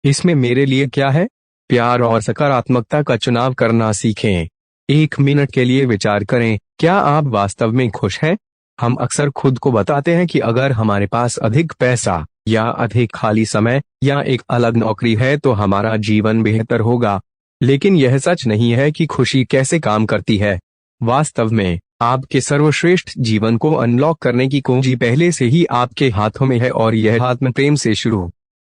इसमें मेरे लिए क्या है? प्यार और सकारात्मकता का चुनाव करना सीखें। 1 मिनट के लिए विचार करें, क्या आप वास्तव में खुश हैं? हम अक्सर खुद को बताते हैं कि अगर हमारे पास अधिक पैसा या अधिक खाली समय या एक अलग नौकरी है तो हमारा जीवन बेहतर होगा। लेकिन यह सच नहीं है कि खुशी कैसे काम करती है। वास्तव में आपके सर्वश्रेष्ठ जीवन को अनलॉक करने की कुंजी पहले से ही आपके हाथों में है और यह आत्म प्रेम से शुरू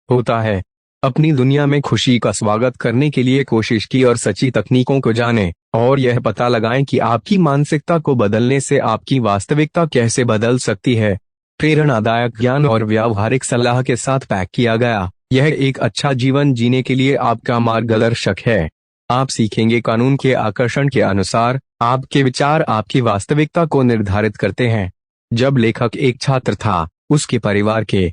होता है। अपनी दुनिया में खुशी का स्वागत करने के लिए कोशिश की और सच्ची तकनीकों को जानें और यह पता लगाएं कि आपकी मानसिकता को बदलने से आपकी वास्तविकता कैसे बदल सकती है। प्रेरणादायक ज्ञान और व्यावहारिक सलाह के साथ पैक किया गया, यह एक अच्छा जीवन जीने के लिए आपका मार्गदर्शक है। आप सीखेंगे कानून के आकर्षण के अनुसार आपके विचार आपकी वास्तविकता को निर्धारित करते हैं। जब लेखक एक छात्र था, उसके परिवार के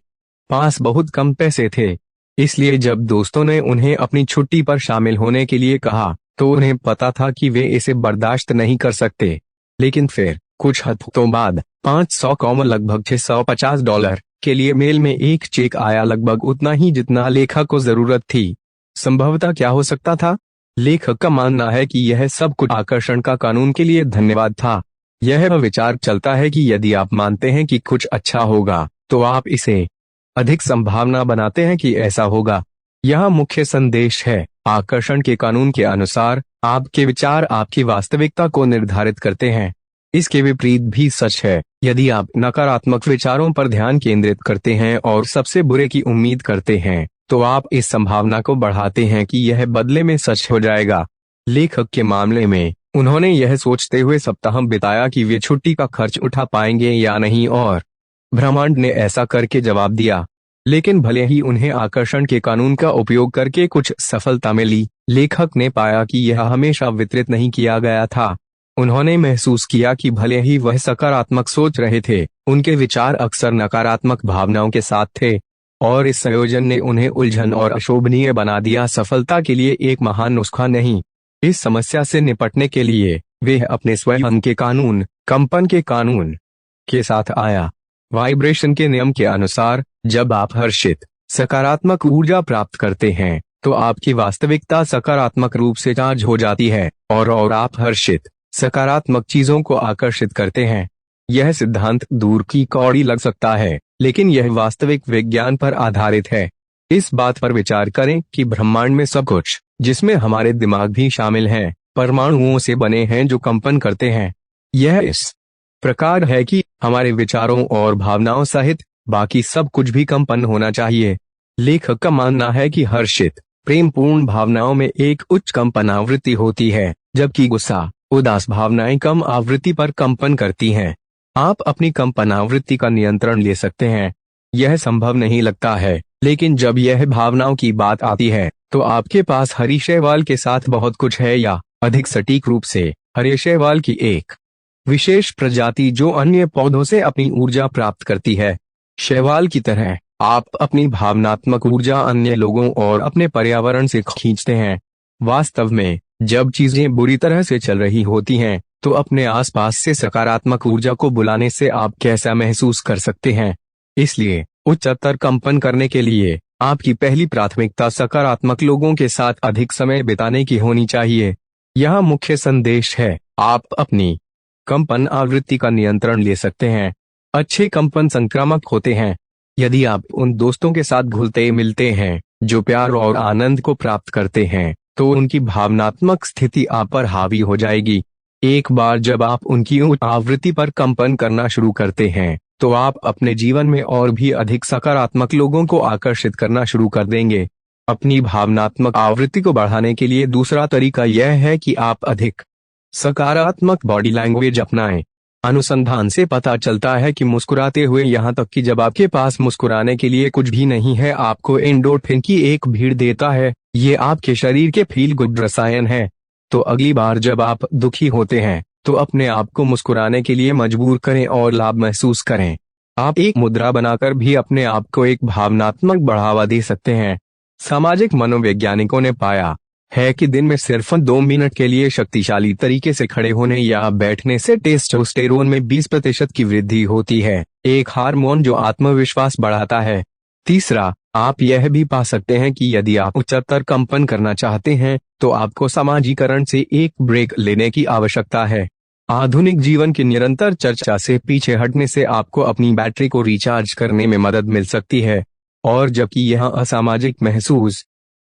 पास बहुत कम पैसे थे, इसलिए जब दोस्तों ने उन्हें अपनी छुट्टी पर शामिल होने के लिए कहा तो उन्हें पता था कि वे इसे बर्दाश्त नहीं कर सकते। लेकिन फिर कुछ हफ्तों बाद 500 लगभग $650 के लिए मेल में एक चेक आया, लगभग उतना ही जितना लेखक को जरूरत थी। संभवतः क्या हो सकता था? लेखक का मानना है कि यह सब कुछ आकर्षण का कानून के लिए धन्यवाद था। यह विचार चलता है कि यदि आप मानते हैं कि कुछ अच्छा होगा तो आप इसे अधिक संभावना बनाते हैं कि ऐसा होगा। यह मुख्य संदेश है, आकर्षण के कानून के अनुसार आपके विचार आपकी वास्तविकता को निर्धारित करते हैं। इसके विपरीत भी सच है, यदि आप नकारात्मक विचारों पर ध्यान केंद्रित करते हैं और सबसे बुरे की उम्मीद करते हैं तो आप इस संभावना को बढ़ाते हैं कि यह बदले में सच हो जाएगा। लेखक के मामले में उन्होंने यह सोचते हुए सप्ताह बिताया कि वे छुट्टी का खर्च उठा पाएंगे या नहीं और ब्रह्मांड ने ऐसा करके जवाब दिया। लेकिन भले ही उन्हें आकर्षण के कानून का उपयोग करके कुछ सफलता मिली, लेखक ने पाया कि यह हमेशा वितरित नहीं किया गया था। उन्होंने महसूस किया कि भले ही वह सकारात्मक सोच रहे थे, उनके विचार अक्सर नकारात्मक भावनाओं के साथ थे और इस संयोजन ने उन्हें उलझन और अशोभनीय बना दिया। सफलता के लिए एक महान नुस्खा नहीं। इस समस्या से निपटने के लिए वे अपने स्वयं के कानून, कंपन के कानून के साथ आया। वाइब्रेशन के नियम के अनुसार जब आप हर्षित, सकारात्मक ऊर्जा प्राप्त करते हैं तो आपकी वास्तविकता सकारात्मक रूप से चार्ज हो जाती है और आप हर्षित, सकारात्मक चीजों को आकर्षित करते हैं। यह सिद्धांत दूर की कौड़ी लग सकता है, लेकिन यह वास्तविक विज्ञान पर आधारित है। इस बात पर विचार करें कि ब्रह्मांड में सब कुछ, जिसमें हमारे दिमाग भी शामिल हैं, परमाणुओं से बने हैं जो कंपन करते हैं। यह इस प्रकार है कि हमारे विचारों और भावनाओं सहित बाकी सब कुछ भी कंपन होना चाहिए। लेखक का मानना है कि हर्षित, प्रेमपूर्ण भावनाओं में एक उच्च कंपन आवृत्ति होती है, जबकि गुस्सा, उदास भावनाएं कम आवृत्ति पर कंपन करती हैं। आप अपनी कंपन आवृत्ति का नियंत्रण ले सकते हैं। यह संभव नहीं लगता है, लेकिन जब यह भावनाओं की बात आती है तो आपके पास हरी शैवाल के साथ बहुत कुछ है, या अधिक सटीक रूप से हरे शैवाल की एक विशेष प्रजाति जो अन्य पौधों से अपनी ऊर्जा प्राप्त करती है। शैवाल की तरह आप अपनी भावनात्मक ऊर्जा अन्य लोगों और अपने पर्यावरण से खींचते हैं। वास्तव में जब चीजें बुरी तरह से चल रही होती हैं तो अपने आसपास से सकारात्मक ऊर्जा को बुलाने से आप कैसा महसूस कर सकते हैं। इसलिए उच्चतर कंपन करने के लिए आपकी पहली प्राथमिकता सकारात्मक लोगों के साथ अधिक समय बिताने की होनी चाहिए। यह मुख्य संदेश है, आप अपनी कंपन आवृत्ति का नियंत्रण ले सकते हैं। अच्छे कंपन संक्रामक होते हैं। यदि आप उन दोस्तों के साथ घुलते मिलते हैं जो प्यार और आनंद को प्राप्त करते हैं तो उनकी भावनात्मक स्थिति आप पर हावी हो जाएगी। एक बार जब आप उनकी उच्च आवृत्ति पर कंपन करना शुरू करते हैं तो आप अपने जीवन में और भी अधिक सकारात्मक लोगों को आकर्षित करना शुरू कर देंगे। अपनी भावनात्मक आवृत्ति को बढ़ाने के लिए दूसरा तरीका यह है कि आप अधिक सकारात्मक बॉडी लैंग्वेज अपनाएं। अनुसंधान से पता चलता है कि मुस्कुराते हुए, यहाँ तक कि जब आपके पास मुस्कुराने के लिए कुछ भी नहीं है, आपको एंडोर्फिन की एक भीड़ देता है। ये आपके शरीर के फील गुड रसायन है। तो अगली बार जब आप दुखी होते हैं तो अपने आप को मुस्कुराने के लिए मजबूर करें और लाभ महसूस करें। आप एक मुद्रा बनाकर भी अपने आप को एक भावनात्मक बढ़ावा दे सकते हैं। सामाजिक मनोवैज्ञानिकों ने पाया है कि दिन में सिर्फ 2 मिनट के लिए शक्तिशाली तरीके से खड़े होने या बैठने से टेस्टोस्टेरोन में 20% की वृद्धि होती है, एक हार्मोन जो आत्मविश्वास बढ़ाता है। तीसरा, आप यह भी पा सकते हैं कि यदि आप उच्चतर कंपन करना चाहते हैं तो आपको समाजीकरण से एक ब्रेक लेने की आवश्यकता है। आधुनिक जीवन की निरंतर चर्चा से पीछे हटने से आपको अपनी बैटरी को रिचार्ज करने में मदद मिल सकती है, और जबकि यह असामाजिक महसूस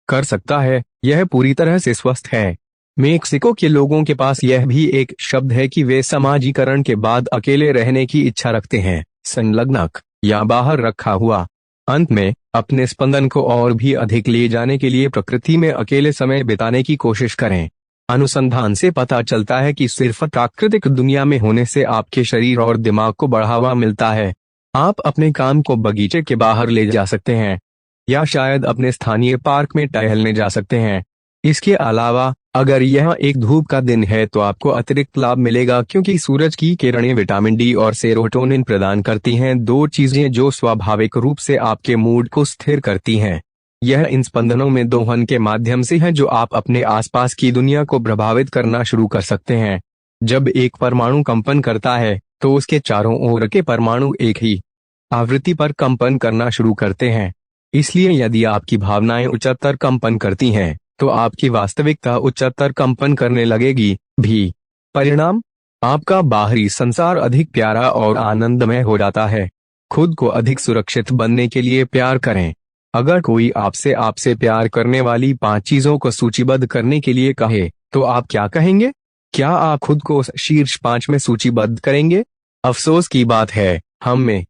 कर सकता है, यह पूरी तरह से स्वस्थ है। मेक्सिको के लोगों के पास यह भी एक शब्द है कि वे समाजीकरण के बाद अकेले रहने की इच्छा रखते हैं, संलग्नक या बाहर रखा हुआ। अंत में, अपने स्पंदन को और भी अधिक ले जाने के लिए प्रकृति में अकेले समय बिताने की कोशिश करें। अनुसंधान से पता चलता है कि सिर्फ प्राकृतिक दुनिया में होने से आपके शरीर और दिमाग को बढ़ावा मिलता है। आप अपने काम को बगीचे के बाहर ले जा सकते हैं, या शायद अपने स्थानीय पार्क में टहलने जा सकते हैं। इसके अलावा, अगर यह एक धूप का दिन है तो आपको अतिरिक्त लाभ मिलेगा, क्योंकि सूरज की किरणें विटामिन डी और सेरोटोनिन प्रदान करती हैं, दो चीजें जो स्वाभाविक रूप से आपके मूड को स्थिर करती हैं। यह इन स्पंदनों में दोहन के माध्यम से है जो आप अपने आसपास की दुनिया को प्रभावित करना शुरू कर सकते हैं। जब एक परमाणु कंपन करता है तो उसके चारों ओर के परमाणु एक ही आवृत्ति पर कंपन करना शुरू करते हैं। इसलिए यदि आपकी भावनाएं उच्चतर कंपन करती हैं तो आपकी वास्तविकता उच्चतर कंपन करने लगेगी भी। परिणाम, आपका बाहरी संसार अधिक प्यारा और आनंदमय हो जाता है। खुद को अधिक सुरक्षित बनने के लिए प्यार करें। अगर कोई आपसे प्यार करने वाली 5 चीजों को सूचीबद्ध करने के लिए कहे तो आप क्या कहेंगे? क्या आप खुद को शीर्ष 5 में सूचीबद्ध करेंगे? अफसोस की बात है, हम में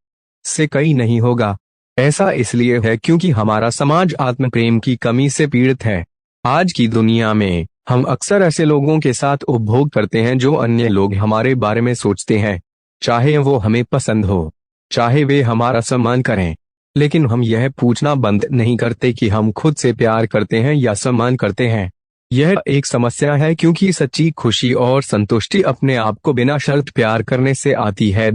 से कई नहीं होगा। ऐसा इसलिए है क्योंकि हमारा समाज आत्म प्रेम की कमी से पीड़ित है। आज की दुनिया में हम अक्सर ऐसे लोगों के साथ उपभोग करते हैं जो अन्य लोग हमारे बारे में सोचते हैं, चाहे वो हमें पसंद हो, चाहे वे हमारा सम्मान करें। लेकिन हम यह पूछना बंद नहीं करते कि हम खुद से प्यार करते हैं या सम्मान करते हैं। यह एक समस्या है क्योंकि सच्ची खुशी और संतुष्टि अपने आप को बिना शर्त प्यार करने से आती है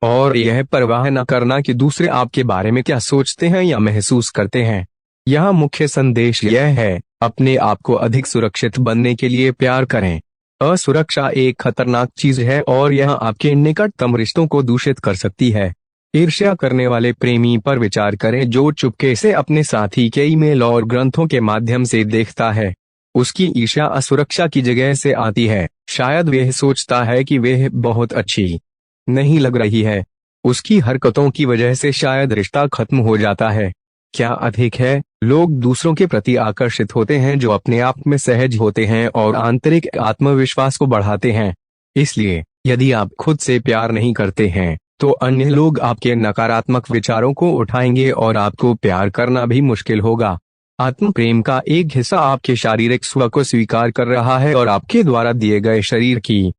और यह परवाह न करना कि दूसरे आपके बारे में क्या सोचते हैं या महसूस करते हैं। यहाँ मुख्य संदेश यह है, अपने आप को अधिक सुरक्षित बनने के लिए प्यार करें। असुरक्षा एक खतरनाक चीज है और यह आपके निकटतम रिश्तों को दूषित कर सकती है। ईर्ष्या करने वाले प्रेमी पर विचार करें जो चुपके से अपने साथी के ईमेल और ग्रंथों के माध्यम से देखता है। उसकी ईर्ष्या असुरक्षा की जगह से आती है। शायद वह सोचता है कि वह बहुत अच्छी नहीं लग रही है। उसकी हरकतों की वजह से शायद रिश्ता खत्म हो जाता है। क्या अधिक है, लोग दूसरों के प्रति आकर्षित होते हैं जो अपने आप में सहज होते हैं और आंतरिक आत्मविश्वास को बढ़ाते हैं। इसलिए यदि आप खुद से प्यार नहीं करते हैं तो अन्य लोग आपके नकारात्मक विचारों को उठाएंगे और आपको प्यार करना भी मुश्किल होगा। आत्म प्रेम का एक हिस्सा आपके शारीरिक स्व को स्वीकार कर रहा है और आपके द्वारा दिए गए शरीर की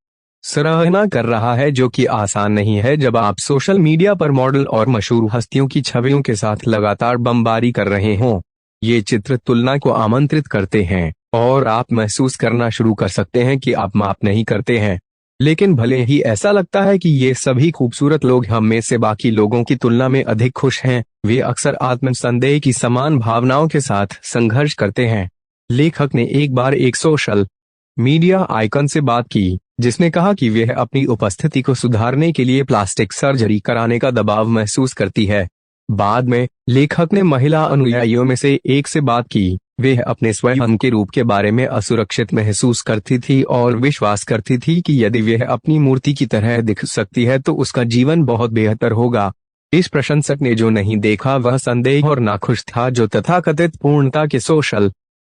सराहना कर रहा है, जो कि आसान नहीं है जब आप सोशल मीडिया पर मॉडल और मशहूर हस्तियों की छवियों के साथ लगातार बमबारी कर रहे हों। ये चित्र तुलना को आमंत्रित करते हैं और आप महसूस करना शुरू कर सकते हैं कि आप माप नहीं करते हैं। लेकिन भले ही ऐसा लगता है कि ये सभी खूबसूरत लोग हम में से बाकी लोगों की तुलना में अधिक खुश हैं, वे अक्सर आत्मसंदेह की समान भावनाओं के साथ संघर्ष करते हैं। लेखक ने एक बार एक सोशल मीडिया आइकन से बात की जिसने कहा कि वह अपनी उपस्थिति को सुधारने के लिए प्लास्टिक सर्जरी कराने का दबाव महसूस करती है। बाद में लेखक ने महिला अनुयायियों में से एक से बात की। वह अपने स्वयं के रूप के बारे में असुरक्षित महसूस करती थी और विश्वास करती थी कि यदि वह अपनी मूर्ति की तरह दिख सकती है तो उसका जीवन बहुत बेहतर होगा। इस प्रशंसक ने जो नहीं देखा वह संदेह और नाखुश था जो तथाकथित पूर्णता के सोशल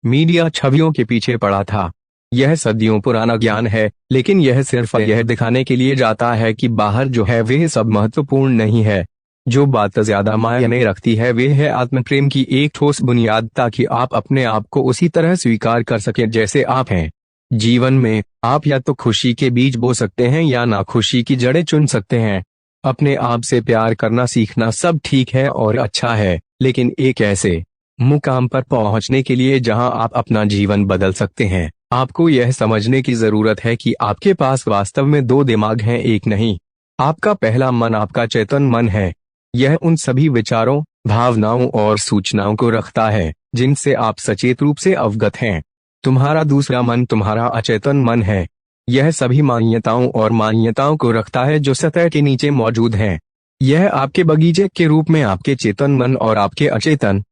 मीडिया छवियों के पीछे पड़ा था। यह सदियों पुराना ज्ञान है, लेकिन यह सिर्फ यह दिखाने के लिए जाता है कि बाहर जो है वह सब महत्वपूर्ण नहीं है। जो बात ज्यादा मायने रखती है वह है आत्म प्रेम की एक ठोस बुनियाद, ताकि आप अपने आप को उसी तरह स्वीकार कर सकें जैसे आप हैं। जीवन में आप या तो खुशी के बीज बो सकते हैं या नाखुशी की जड़ें चुन सकते हैं। अपने आप से प्यार करना सीखना सब ठीक है और अच्छा है, लेकिन एक ऐसे मुकाम पर पहुंचने के लिए जहां आप अपना जीवन बदल सकते हैं, आपको यह समझने की जरूरत है कि आपके पास वास्तव में 2 दिमाग हैं, एक नहीं। आपका पहला मन आपका चेतन मन है। यह उन सभी विचारों, भावनाओं और सूचनाओं को रखता है जिनसे आप सचेत रूप से अवगत हैं। तुम्हारा दूसरा मन तुम्हारा अचेतन मन है। यह सभी मान्यताओं और मान्यताओं को रखता है जो सतह के नीचे मौजूद हैं। यह आपके बगीचे के रूप में आपके चेतन मन और आपके अचेतन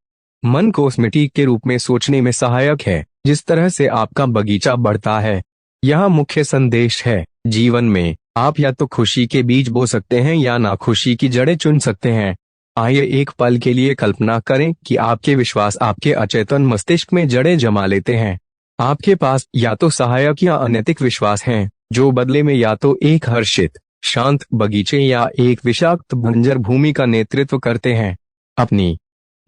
मन को स्मृति के रूप में सोचने में सहायक है। जिस तरह से आपका बगीचा बढ़ता है, यह मुख्य संदेश है। जीवन में आप या तो खुशी के बीज बो सकते हैं या नाखुशी की जड़ें चुन सकते हैं। आइए एक पल के लिए कल्पना करें कि आपके विश्वास आपके अचेतन मस्तिष्क में जड़ें जमा लेते हैं। आपके पास या तो सहायक या अनैतिक विश्वास हैं, जो बदले में या तो एक हर्षित शांत बगीचे या एक विषाक्त बंजर भूमि का नेतृत्व करते हैं। अपनी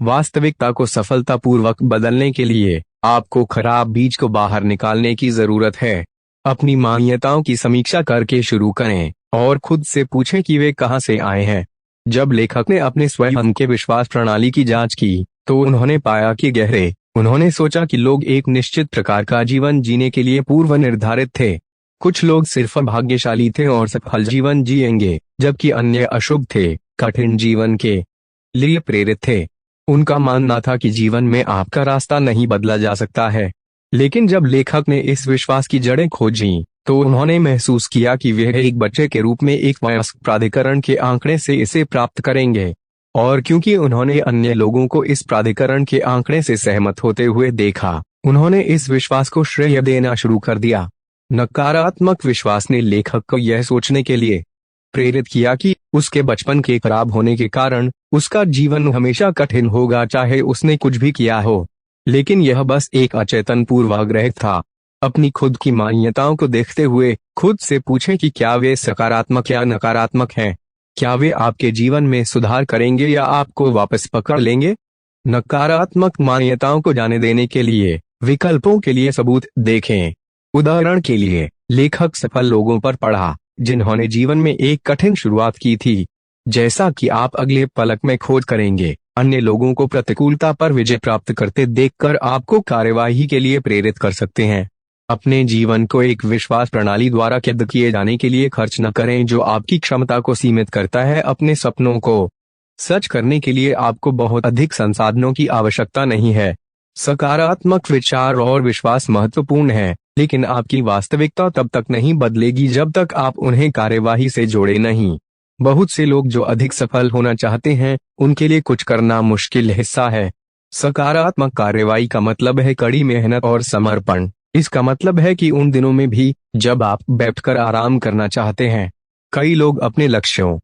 वास्तविकता को सफलतापूर्वक बदलने के लिए आपको खराब बीज को बाहर निकालने की जरूरत है। अपनी मान्यताओं की समीक्षा करके शुरू करें और खुद से पूछें कि वे कहां से आए हैं। जब लेखक ने अपने स्वयं के विश्वास प्रणाली की जांच की, तो उन्होंने पाया कि उन्होंने सोचा कि लोग एक निश्चित प्रकार का जीवन जीने के लिए पूर्व निर्धारित थे। कुछ लोग सिर्फ भाग्यशाली थे और सफल जीवन जिएंगे, जबकि अन्य अशुभ थे, कठिन जीवन के लिए प्रेरित थे। उनका मानना था कि जीवन में आपका रास्ता नहीं बदला जा सकता है। लेकिन जब लेखक ने इस विश्वास की जड़ें खोजी, तो उन्होंने महसूस किया कि वे एक बच्चे के रूप में एक वयस्क प्राधिकरण के आंकड़े से इसे प्राप्त करेंगे। और क्योंकि उन्होंने अन्य लोगों को इस प्राधिकरण के आंकड़े से सहमत होते हुए देखा, उन्होंने इस विश्वास को श्रेय देना शुरू कर दिया। नकारात्मक विश्वास ने लेखक को यह सोचने के लिए प्रेरित किया कि उसके बचपन के खराब होने के कारण उसका जीवन हमेशा कठिन होगा, चाहे उसने कुछ भी किया हो। लेकिन यह बस एक अचेतन पूर्वाग्रह था। अपनी खुद की मान्यताओं को देखते हुए खुद से पूछें कि क्या वे सकारात्मक या नकारात्मक हैं। क्या वे आपके जीवन में सुधार करेंगे या आपको वापस पकड़ लेंगे। नकारात्मक मान्यताओं को जाने देने के लिए विकल्पों के लिए सबूत देखें। उदाहरण के लिए, लेखक सफल लोगों पर पढ़ा जिन्होंने जीवन में एक कठिन शुरुआत की थी। जैसा कि आप अगले पलक में खोज करेंगे, अन्य लोगों को प्रतिकूलता पर विजय प्राप्त करते देखकर आपको कार्यवाही के लिए प्रेरित कर सकते हैं। अपने जीवन को एक विश्वास प्रणाली द्वारा कैद किए जाने के लिए खर्च न करें जो आपकी क्षमता को सीमित करता है। अपने सपनों को सच करने के लिए आपको बहुत अधिक संसाधनों की आवश्यकता नहीं है। सकारात्मक विचार और विश्वास महत्वपूर्ण है, लेकिन आपकी वास्तविकता तब तक नहीं बदलेगी जब तक आप उन्हें कार्यवाही से जोड़े नहीं। बहुत से लोग जो अधिक सफल होना चाहते हैं, उनके लिए कुछ करना मुश्किल हिस्सा है। सकारात्मक कार्यवाही का मतलब है कड़ी मेहनत और समर्पण। इसका मतलब है कि उन दिनों में भी जब आप बैठकर आराम करना चाहते हैं। कई लोग अपने लक्ष्यों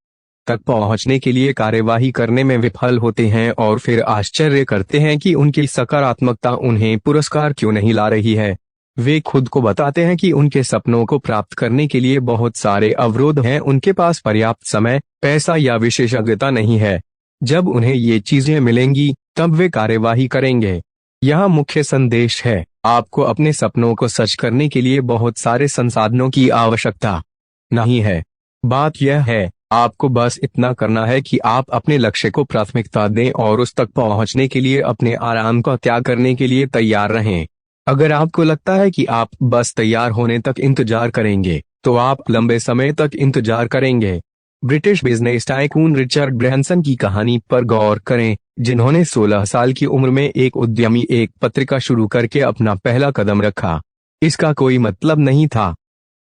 तक पहुंचने के लिए कार्यवाही करने में विफल होते हैं और फिर आश्चर्य करते हैं कि उनकी सकारात्मकता उन्हें पुरस्कार क्यों नहीं ला रही है। वे खुद को बताते हैं कि उनके सपनों को प्राप्त करने के लिए बहुत सारे अवरोध हैं, उनके पास पर्याप्त समय, पैसा या विशेषज्ञता नहीं है। जब उन्हें ये चीजें मिलेंगी, तब वे कार्यवाही करेंगे। यह मुख्य संदेश है, आपको अपने सपनों को सच करने के लिए बहुत सारे संसाधनों की आवश्यकता नहीं है। बात यह है, आपको बस इतना करना है कि आप अपने लक्ष्य को प्राथमिकता दें और उस तक पहुंचने के लिए अपने आराम का त्याग करने के लिए तैयार रहें। अगर आपको लगता है कि आप बस तैयार होने तक इंतजार करेंगे, तो आप लंबे समय तक इंतजार करेंगे। British business tycoon Richard Branson की कहानी पर गौर करें, जिन्होंने 16 साल की उम्र में एक उद्यमी एक पत्रिका शुरू करके अपना पहला कदम रखा। इसका कोई मतलब नहीं था,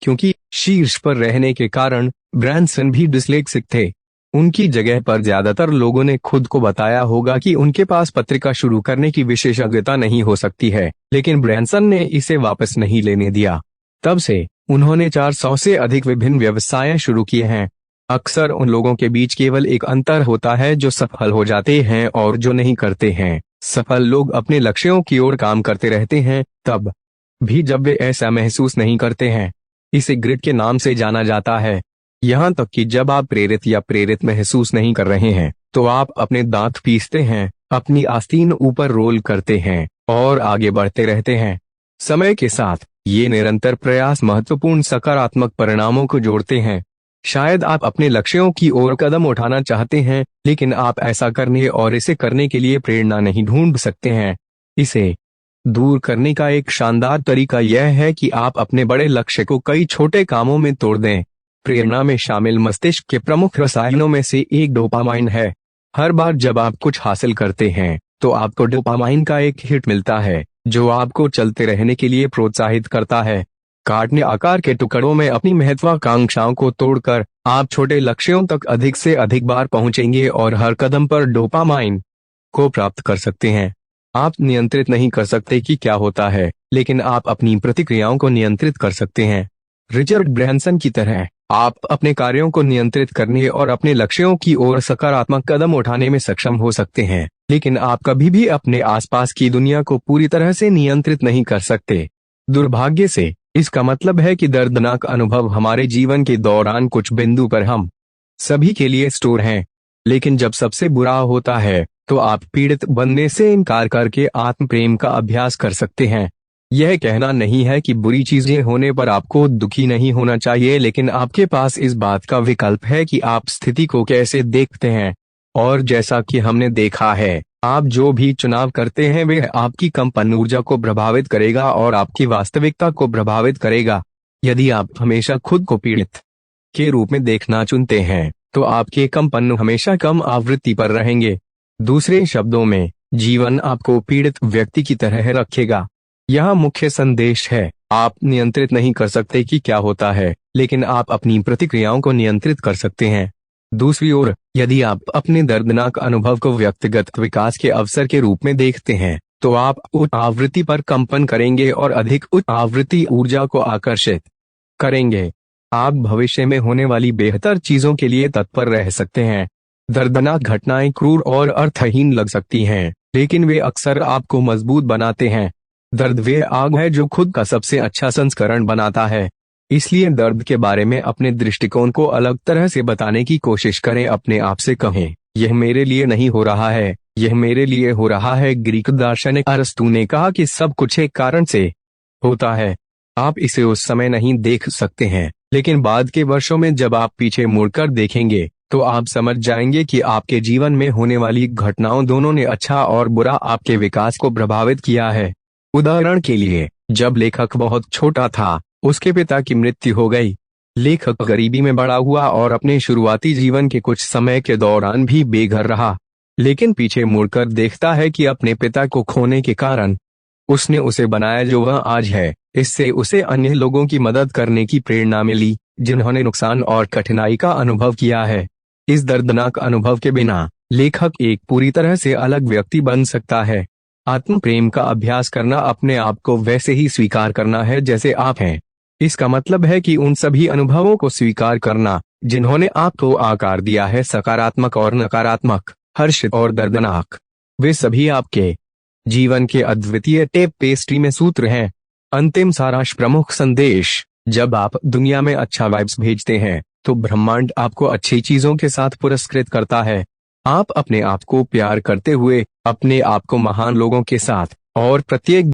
क्योंकि शीर्ष पर रहने के कारण ब्रैंसन भी डिस्लेक्सिक थे। उनकी जगह पर ज्यादातर लोगों ने खुद को बताया होगा कि उनके पास पत्रिका शुरू करने की विशेषज्ञता नहीं हो सकती है, लेकिन ब्रैंसन ने इसे वापस नहीं लेने दिया। तब से उन्होंने 400 से अधिक विभिन्न व्यवसाय शुरू किए हैं। अक्सर उन लोगों के बीच केवल एक अंतर होता है जो सफल हो जाते हैं और जो नहीं करते हैं। सफल लोग अपने लक्ष्यों की ओर काम करते रहते हैं, तब भी जब वे ऐसा महसूस नहीं करते हैं। इसे ग्रिड के नाम से जाना जाता है। यहाँ तक कि जब आप प्रेरित महसूस नहीं कर रहे हैं, तो आप अपने दांत पीसते हैं, अपनी आस्तीन ऊपर रोल करते हैं और आगे बढ़ते रहते हैं। समय के साथ ये निरंतर प्रयास महत्वपूर्ण सकारात्मक परिणामों को जोड़ते हैं। शायद आप अपने लक्ष्यों की ओर कदम उठाना चाहते हैं, लेकिन आप ऐसा करने और इसे करने के लिए प्रेरणा नहीं ढूंढ सकते हैं। इसे दूर करने का एक शानदार तरीका यह है कि आप अपने बड़े लक्ष्य को कई छोटे कामों में तोड़ दें। प्रेरणा में शामिल मस्तिष्क के प्रमुख रसायनों में से एक डोपामाइन है। हर बार जब आप कुछ हासिल करते हैं, तो आपको डोपामाइन का एक हिट मिलता है, जो आपको चलते रहने के लिए प्रोत्साहित करता है। काटने आकार के टुकड़ों में अपनी महत्वाकांक्षाओं को तोड़कर आप छोटे लक्ष्यों तक अधिक से अधिक बार पहुंचेंगे और हर कदम पर डोपामाइन को प्राप्त कर सकते हैं। आप नियंत्रित नहीं कर सकते कि क्या होता है, लेकिन आप अपनी प्रतिक्रियाओं को नियंत्रित कर सकते हैं। रिचर्ड ब्रैंसन की तरह आप अपने कार्यों को नियंत्रित करने और अपने लक्ष्यों की ओर सकारात्मक कदम उठाने में सक्षम हो सकते हैं, लेकिन आप कभी भी अपने आसपास की दुनिया को पूरी तरह से नियंत्रित नहीं कर सकते। दुर्भाग्य से इसका मतलब है कि दर्दनाक अनुभव हमारे जीवन के दौरान कुछ बिंदु पर हम सभी के लिए स्टोर हैं, लेकिन जब सबसे बुरा होता है तो आप पीड़ित बनने से इनकार करके आत्म प्रेम का अभ्यास कर सकते हैं। यह कहना नहीं है कि बुरी चीजें होने पर आपको दुखी नहीं होना चाहिए, लेकिन आपके पास इस बात का विकल्प है कि आप स्थिति को कैसे देखते हैं। और जैसा कि हमने देखा है, आप जो भी चुनाव करते हैं वह आपकी कंपन ऊर्जा को प्रभावित करेगा और आपकी वास्तविकता को प्रभावित करेगा। यदि आप हमेशा खुद को पीड़ित के रूप में देखना चुनते हैं तो आपके कंपन हमेशा कम आवृत्ति पर रहेंगे। दूसरे शब्दों में, जीवन आपको पीड़ित व्यक्ति की तरह रखेगा। यह मुख्य संदेश है, आप नियंत्रित नहीं कर सकते कि क्या होता है, लेकिन आप अपनी प्रतिक्रियाओं को नियंत्रित कर सकते हैं। दूसरी ओर, यदि आप अपने दर्दनाक अनुभव को व्यक्तिगत विकास के अवसर के रूप में देखते हैं तो आप उच्च आवृत्ति पर कंपन करेंगे और अधिक उच्च आवृत्ति ऊर्जा को आकर्षित करेंगे। आप भविष्य में होने वाली बेहतर चीजों के लिए तत्पर रह सकते हैं। दर्दनाक घटनाएं क्रूर और अर्थहीन लग सकती हैं, लेकिन वे अक्सर आपको मजबूत बनाते हैं। दर्द वे आग है जो खुद का सबसे अच्छा संस्करण बनाता है। इसलिए दर्द के बारे में अपने दृष्टिकोण को अलग तरह से बताने की कोशिश करें। अपने आप से कहें, यह मेरे लिए नहीं हो रहा है, यह मेरे लिए हो रहा है। ग्रीक दार्शनिक अरस्तू ने कहा कि सब कुछ एक कारण से होता है। आप इसे उस समय नहीं देख सकते हैं, लेकिन बाद के वर्षों में जब आप पीछे मुड़कर देखेंगे तो आप समझ जाएंगे कि आपके जीवन में होने वाली घटनाओं दोनों ने अच्छा और बुरा आपके विकास को प्रभावित किया है। उदाहरण के लिए, जब लेखक बहुत छोटा था, उसके पिता की मृत्यु हो गई। लेखक गरीबी में बड़ा हुआ और अपने शुरुआती जीवन के कुछ समय के दौरान भी बेघर रहा, लेकिन पीछे मुड़कर देखता है कि अपने पिता को खोने के कारण उसने उसे बनाया जो वह आज है। इससे उसे अन्य लोगों की मदद करने की प्रेरणा मिली जिन्होंने नुकसान और कठिनाई का अनुभव किया है। इस दर्दनाक अनुभव के बिना लेखक एक पूरी तरह से अलग व्यक्ति बन सकता है। आत्म प्रेम का अभ्यास करना अपने आप को वैसे ही स्वीकार करना है जैसे आप हैं। इसका मतलब है कि उन सभी अनुभवों को स्वीकार करना जिन्होंने आपको आकार दिया है, सकारात्मक और नकारात्मक, हर्षित और दर्दनाक, वे सभी आपके जीवन के अद्वितीय टेप पेस्ट्री में सूत्र हैं। अंतिम सारांश, प्रमुख संदेश, जब आप दुनिया में अच्छा वाइब्स भेजते हैं तो ब्रह्मांड आपको अच्छी चीजों के साथ पुरस्कृत करता है। आप अपने आप को प्यार करते हुए अपने आप को महान लोगों के साथ और प्रत्येक